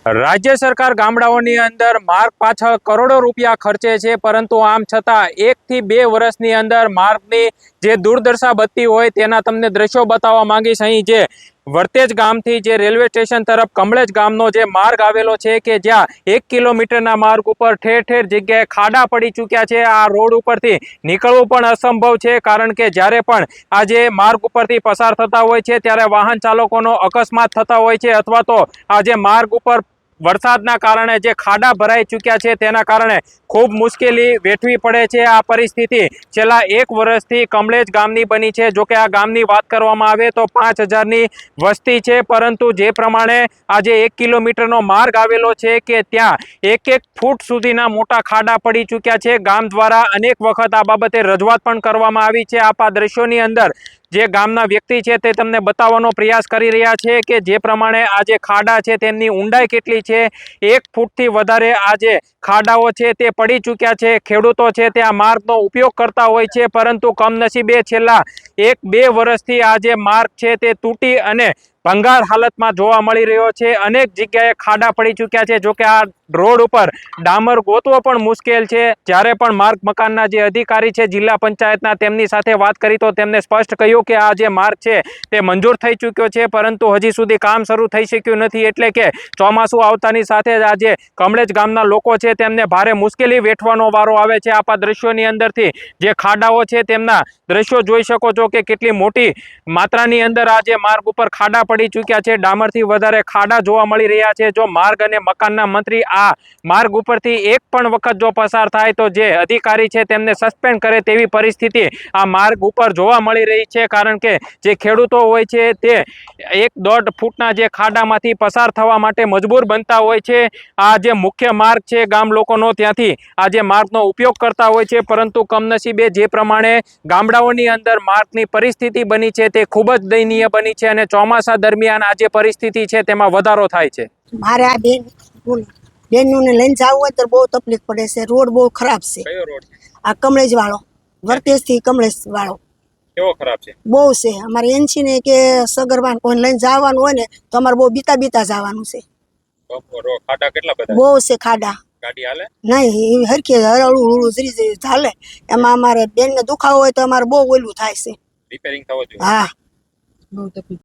રાજ્ય સરકાર ગામડાઓની અંદર માર્ગ પાછળ કરોડો રૂપિયા ખર્ચે છે, પરંતુ આમ છતાં 1 થી 2 વર્ષની અંદર માર્ગની જે દુર્દશા બનતી હોય તેના તમને દ્રશ્યો બતાવવા માંગીશ। અહીં જે વર્તેજ ગામથી જે રેલવે સ્ટેશન તરફ કમળેજ ગામનો જે માર્ગ આવેલો છે કે જ્યાં 1 કિલોમીટરના માર્ગ ઉપર ઠેર ઠેર જગ્યાએ ખાડા પડી ચૂક્યા છે। આ રોડ ઉપરથી નીકળવું પણ અસંભવ છે, કારણ કે જ્યારે પણ આ જે માર્ગ ઉપરથી પસાર થતા હોય છે ત્યારે વાહન ચાલકોનો અકસ્માત થતા હોય છે, અથવા તો આ જે માર્ગ ઉપર વરસાદના કારણે જે ખાડા ભરાઈ ચૂક્યા છે તેના કારણે ખૂબ મુશ્કેલી વેઠવી પડે છે। આ પરિસ્થિતિ છેલ્લા 1 વર્ષથી કમળેજ ગામની બની છે। જો કે આ ગામની વાત કરવામાં આવે તો 5000ની વસ્તી છે, પરંતુ જે પ્રમાણે આજે 1 કિલોમીટરનો માર્ગ આવેલો છે કે ત્યાં 1 ફૂટ સુધીના મોટા ખાડા પડી ચૂક્યા છે। ગામ દ્વારા અનેક વખત આ બાબતે રજૂઆત પણ કરવામાં આવી છે। આ દ્રશ્યોની અંદર જે ગામના વ્યક્તિ છે તે તમને બતાવવાનો પ્રયાસ કરી રહ્યા છે કે જે પ્રમાણે આ જે ખાડા છે તેમની ઊંડાઈ કેટલી છે। 1 ફૂટથી વધારે આ જે ખાડાઓ છે તે પડી ચૂક્યા છે। ખેડૂતો છે તે આ માર્ગનો ઉપયોગ કરતા હોય છે, પરંતુ કમનસીબે છેલ્લા 1-2 વર્ષથી આ જે માર્ગ છે તે તૂટી અને ભંગાર હાલતમાં જોવા મળી રહ્યો છે। અનેક જગ્યાએ ખાડા પડી ચૂક્યા છે। જો કે આ રોડ ઉપર ડામર ગોતવો પણ મુશ્કેલ છે। જ્યારે પણ માર્ગ મકાનના જે અધિકારી છે જિલ્લા પંચાયતના, તેમની સાથે વાત કરી તો તેમને સ્પષ્ટ કહ્યું કે આ જે માર્ગ છે તે મંજૂર થઈ ચૂક્યો છે, પરંતુ હજી સુધી કામ શરૂ થઈ શક્યું નથી। એટલે કે ચોમાસું આવતાની સાથે જ આ જે કમળેજ ગામના લોકો છે તેમને ભારે મુશ્કેલી વેઠવાનો વારો આવે છે। આ દ્રશ્યોની અંદરથી જે ખાડાઓ છે તેમના દ્રશ્યો જોઈ શકો છો કે કેટલી મોટી માત્રાની અંદર આ જે માર્ગ ઉપર ખાડા પડી ચૂક્યા છે। ડામરથી વધારે ખાડા જોવા મળી રહ્યા છે। જો માર્ગ અને મકાનના મંત્રી આ માર્ગ ઉપરથી એક પણ વખત જો પસાર થાય તો જે અધિકારી છે તેમને સસ્પેન્ડ કરે તેવી પરિસ્થિતિ આ માર્ગ ઉપર જોવા મળી રહી છે, કારણ કે જે ખેડૂતો હોય છે તે 1-1.5 ફૂટના જે ખાડામાંથી પસાર થવા માટે મજબૂર બનતા હોય છે। આ જે મુખ્ય માર્ગ છે ગામ લોકોનો, ત્યાંથી આ જે માર્ગનો ઉપયોગ કરતા હોય છે, પરંતુ કમનસીબે જે પ્રમાણે ગામડાઓની અંદર માર્ગની પરિસ્થિતિ બની છે તે ખૂબ જ દયનીય બની છે અને ચોમાસા દરમિયાન આ જે પરિસ્થિતિ છે તેમાં વધારો થાય છે। મારે આ બેનને લઈને જવું હોય તો બહુ તકલીફ પડે છે। રોડ બહુ ખરાબ છે। કયો રોડ છે? આ કમળેજ વાળો, વર્તેજ થી કમળેજ વાળો કેવો ખરાબ છે? બહુ છે। અમારે એનસી ને કે સગરવાન કોઈ લઈને જવાનું હોય ને તો અમારે બહુ બીતા જવાનું છે। ખાડા કેટલા બધા બહુ છે ખાડા? ગાડી હાલે નહીં, હરખી હળવું જરી ચાલે। એમાં અમારે બેન ને દુખાવો હોય તો અમારે બહુ ઓલું થાય છે, રિપેરિંગ થવો જોઈએ। હા, બહુ તકલીફ।